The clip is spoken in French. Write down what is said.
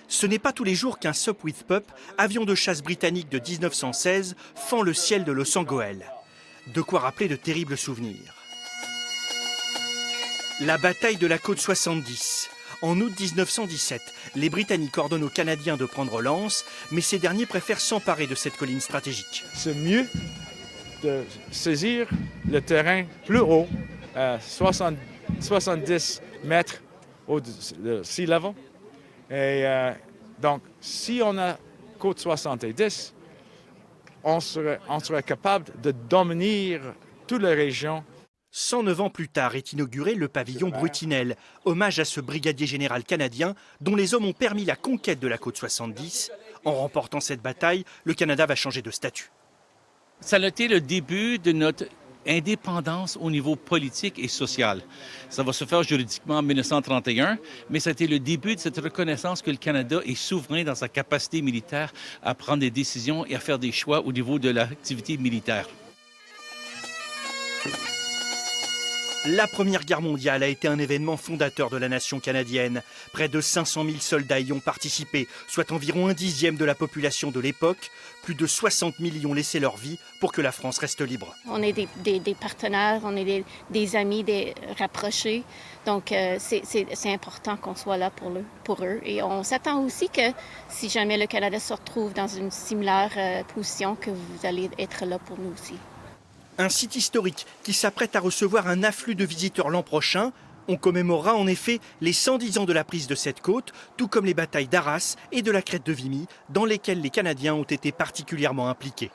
Ce n'est pas tous les jours qu'un Sopwith Pup, avion de chasse britannique de 1916, fend le ciel de Los Angeles. De quoi rappeler de terribles souvenirs. La bataille de la côte 70. En août 1917, les Britanniques ordonnent aux Canadiens de prendre Lens, mais ces derniers préfèrent s'emparer de cette colline stratégique. C'est mieux de saisir le terrain plus haut, à 70 mètres au-dessus sea level. Et donc, si on a côte 70, on serait capable de dominer toute la région. 109 ans plus tard est inauguré le pavillon Brutinel, hommage à ce brigadier général canadien dont les hommes ont permis la conquête de la côte 70. En remportant cette bataille, le Canada va changer de statut. Ça a été le début de notre indépendance au niveau politique et social. Ça va se faire juridiquement en 1931, mais ça a été le début de cette reconnaissance que le Canada est souverain dans sa capacité militaire à prendre des décisions et à faire des choix au niveau de l'activité militaire. La Première Guerre mondiale a été un événement fondateur de la nation canadienne. Près de 500 000 soldats y ont participé, soit environ 1/10 de la population de l'époque. Plus de 60 000 y ont laissé leur vie pour que la France reste libre. On est des partenaires, on est des amis, des rapprochés. Donc, c'est important qu'on soit là pour eux. Et on s'attend aussi que si jamais le Canada se retrouve dans une similaire position, que vous allez être là pour nous aussi. Un site historique qui s'apprête à recevoir un afflux de visiteurs l'an prochain. On commémorera en effet les 110 ans de la prise de cette côte, tout comme les batailles d'Arras et de la crête de Vimy, dans lesquelles les Canadiens ont été particulièrement impliqués.